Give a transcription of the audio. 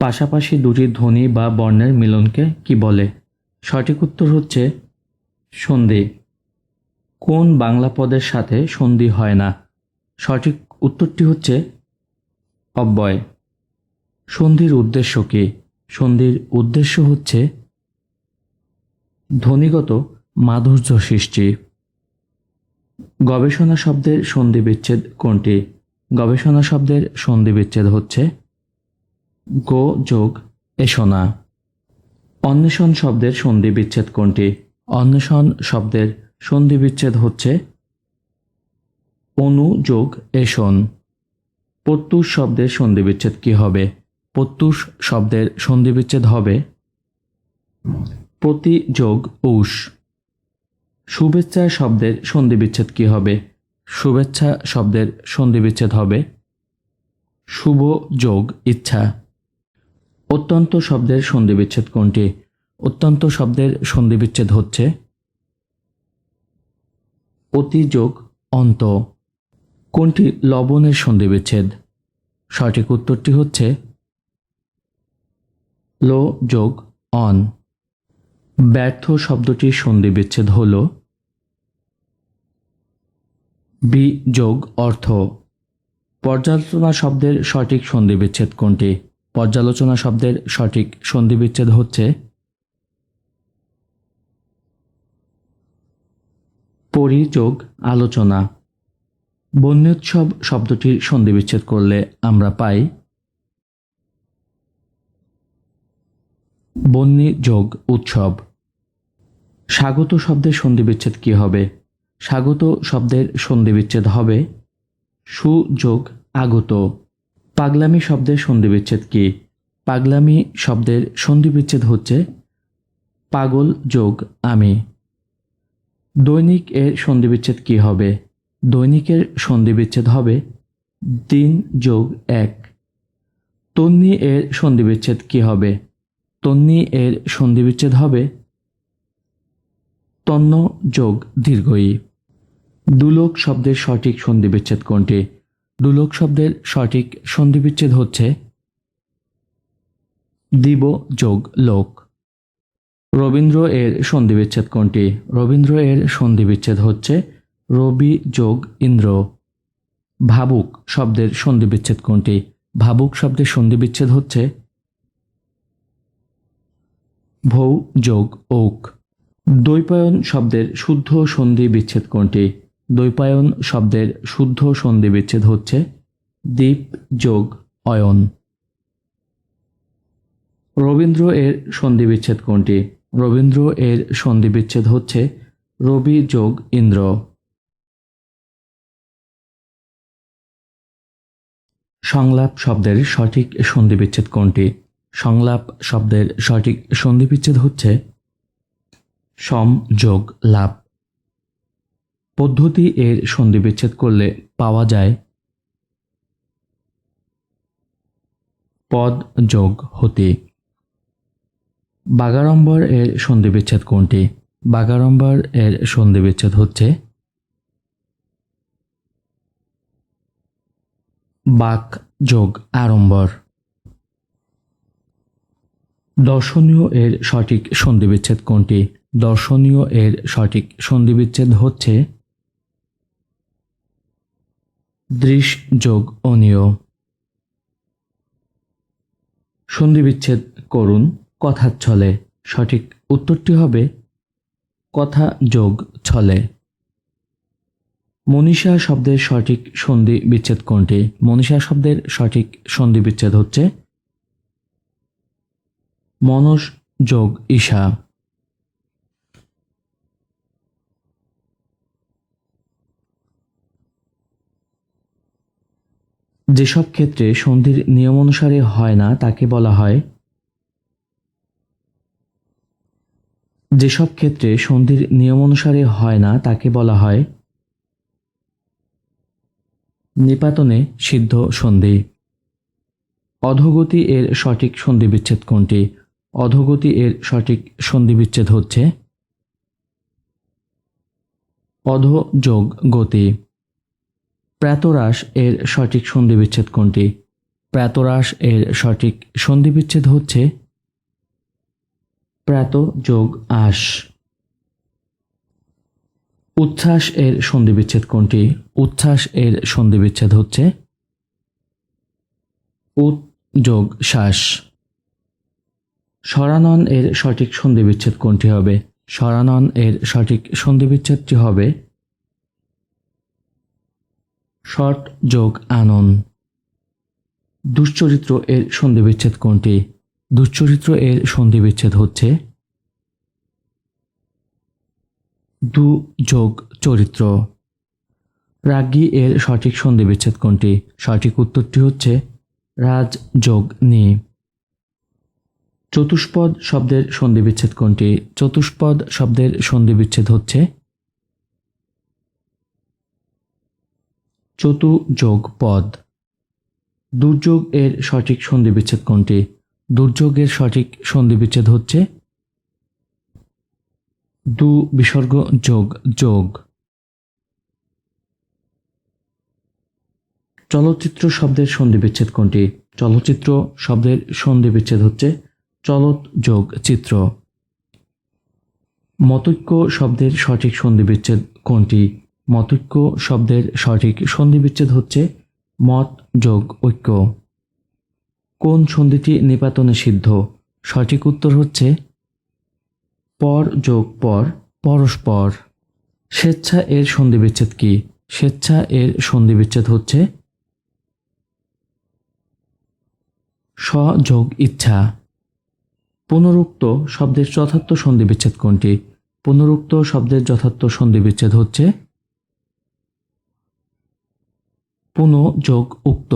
পাশাপাশি দুটি ধ্বনি বা বর্ণের মিলনকে কি বলে? সঠিক উত্তর হচ্ছে সন্ধি। কোন বাংলা পদের সাথে সন্ধি হয় না? সঠিক উত্তরটি হচ্ছে অব্যয়। সন্ধির উদ্দেশ্য কি? সন্ধির উদ্দেশ্য হচ্ছে ধ্বনিগত মাধুর্য সৃষ্টি। গবেষণা শব্দের সন্ধি বিচ্ছেদ কোনটি? গবেষণা শব্দের সন্ধি বিচ্ছেদ হচ্ছে গো যোগ এসোনা। অন্বেষণ শব্দের সন্ধি বিচ্ছেদ কোনটি? অন্বেষণ শব্দের সন্ধি বিচ্ছেদ হচ্ছে অনু যোগ এসন। প্রত্যুষ শব্দের সন্ধি বিচ্ছেদ কি হবে? প্রত্যুষ শব্দের সন্ধি বিচ্ছেদ হবে প্রতি যোগ উষ। শুভেচ্ছা শব্দের সন্ধি বিচ্ছেদ কি হবে? শুভেচ্ছা শব্দের সন্ধি বিচ্ছেদ হবে শুভ যোগ ইচ্ছা। অত্যন্ত শব্দের সন্ধি বিচ্ছেদ কোনটি? অত্যন্ত শব্দের সন্ধি বিচ্ছেদ হচ্ছে অতি যোগ অন্ত। কোনটি লবণের সন্ধি বিচ্ছেদ? সঠিক উত্তরটি হচ্ছে লো যোগ অন। ব্যর্থ শব্দটির সন্ধি বিচ্ছেদ হল বি যোগ অর্থ। পর্যালোচনা শব্দের সঠিক সন্ধি বিচ্ছেদ কোনটি? পর্যালোচনা শব্দের সঠিক সন্ধি বিচ্ছেদ হচ্ছে পরিযোগ আলোচনা। বন্যোৎসব শব্দটির সন্ধি বিচ্ছেদ করলে আমরা পাই বন্যী যোগ উৎসব। স্বাগত শব্দের সন্ধি বিচ্ছেদ কি হবে? স্বাগত শব্দের সন্ধি বিচ্ছেদ হবে সু যোগ আগত। পাগলামি শব্দের সন্ধি বিচ্ছেদ কি? পাগলামি শব্দের সন্ধি বিচ্ছেদ হচ্ছে পাগল যোগ আমি। দৈনিক এর সন্ধি বিচ্ছেদ কি হবে? দৈনিকের সন্ধি বিচ্ছেদ হবে দিন যোগ এক। তন্নি এর সন্ধি বিচ্ছেদ কি হবে? তন্নি এর সন্ধি বিচ্ছেদ হবে তন্ন যোগ দীর্ঘই। দুলোক শব্দের সঠিক সন্ধি বিচ্ছেদ কোনটি? দুলোক শব্দের সঠিক সন্ধি বিচ্ছেদ হচ্ছে দিব যোগ লোক। রবীন্দ্র এর সন্ধি বিচ্ছেদ কোনটি? রবীন্দ্র এর সন্ধি বিচ্ছেদ হচ্ছে রবি যোগ ইন্দ্র। ভাবুক শব্দের সন্ধি বিচ্ছেদ কোনটি? ভাবুক শব্দের সন্ধি বিচ্ছেদ হচ্ছে ভৌ যোগ ওক। দ্বৈপায়ন শব্দের শুদ্ধ সন্ধি বিচ্ছেদ কোনটি? দ্বৈপায়ন শব্দের শুদ্ধ সন্ধি বিচ্ছেদ হচ্ছে দীপ যোগ অয়ন। রবীন্দ্র এর সন্ধি বিচ্ছেদ কোনটি? রবীন্দ্র এর সন্ধি বিচ্ছেদ হচ্ছে রবি যোগ ইন্দ্র। সংলাপ শব্দের সঠিক সন্ধি বিচ্ছেদ কোনটি? সংলাপ শব্দের সঠিক সন্ধি বিচ্ছেদ হচ্ছে সম যোগ লাভ। পদ্ধতি এর সন্ধি বিচ্ছেদ করলে পাওয়া যায় পদ যোগ হতি। বাগাড়ম্বর এর সন্ধি বিচ্ছেদ কোনটি? বাগাড়ম্বর এর সন্ধি বিচ্ছেদ হচ্ছে বাক যোগ আড়ম্বর। দর্শনীয় এর সঠিক সন্ধি বিচ্ছেদ কোনটি? দর্শনীয় এর সঠিক সন্ধি বিচ্ছেদ হচ্ছে দৃশ যোগ অনীয়। সন্ধি বিচ্ছেদ করুন কথার ছলে। সঠিক উত্তরটি হবে কথা যোগ ছলে। মনীষা শব্দের সঠিক সন্ধি বিচ্ছেদ কোনটি? মনীষা শব্দের সঠিক সন্ধি বিচ্ছেদ হচ্ছে মনস যোগ ঈশা। যেসব ক্ষেত্রে সন্ধির নিয়ম অনুসারে হয় না তাকে বলা হয় যেসব ক্ষেত্রে সন্ধির নিয়ম অনুসারে হয় না তাকে বলা হয় নিপাতনে সিদ্ধ সন্ধি। অধোগতি এর সঠিক সন্ধি বিচ্ছেদ কোনটি? অধোগতি এর সঠিক সন্ধি বিচ্ছেদ হচ্ছে অধো যোগ গতি। প্রাতরাশ এর সঠিক সন্ধি বিচ্ছেদ কোনটি? প্রাতরাশ এর সঠিক সন্ধিবিচ্ছেদ হচ্ছে প্রাত যোগ আশ। উচ্ছ্বাস এর সন্ধিবিচ্ছেদ কোনটি? উচ্ছ্বাস এর সন্ধিবিচ্ছেদ হচ্ছে উৎ যোগ শ্বাস। স্বরানন এর সঠিক সন্ধিবিচ্ছেদ কোনটি হবে? স্বরানন এর সঠিক সন্ধিবিচ্ছেদটি হবে ষট যোগ আনন। দুশ্চরিত্র এর সন্ধিবিচ্ছেদ কোনটি? দুশ্চরিত্র এর সন্ধিবিচ্ছেদ হচ্ছে দু যোগ চরিত্র। রাজ্ঞী এর সঠিক সন্ধিবিচ্ছেদ কোনটি? সঠিক উত্তরটি হচ্ছে রাজ যোগ নি। চতুষ্পদ শব্দের সন্ধিবিচ্ছেদ কোনটি? চতুষ্পদ শব্দের সন্ধিবিচ্ছেদ হচ্ছে চতু যোগ পদ। দুর্যোগ এর সঠিক সন্ধিবিচ্ছেদ কোনটি? দুর্যোগের সঠিক সন্ধিবিচ্ছেদ হচ্ছে দু বিসর্গ যোগ যোগ। চলচ্চিত্র শব্দের সন্ধিবিচ্ছেদ কোনটি? চলচ্চিত্র শব্দের সন্ধিবিচ্ছেদ হচ্ছে চলত যোগ চিত্র। মতৈক্য শব্দের সঠিক সন্ধিবিচ্ছেদ কোনটি? মতৈক্য শব্দের সঠিক সন্ধিবিচ্ছেদ হচ্ছে মত যোগ ঐক্য। কোন সন্ধিটি নিপাতনে সিদ্ধ? সঠিক উত্তর হচ্ছে পর যোগ পর, পরস্পর। স্বেচ্ছা এর সন্ধিবিচ্ছেদ কি? স্বেচ্ছা এর সন্ধিবিচ্ছেদ হচ্ছে স যোগ ইচ্ছা। পুনরুক্ত শব্দের যথার্থ সন্ধিবিচ্ছেদ কোনটি? পুনরুক্ত শব্দের যথার্থ সন্ধিবিচ্ছেদ হচ্ছে পুন যোগ উক্ত।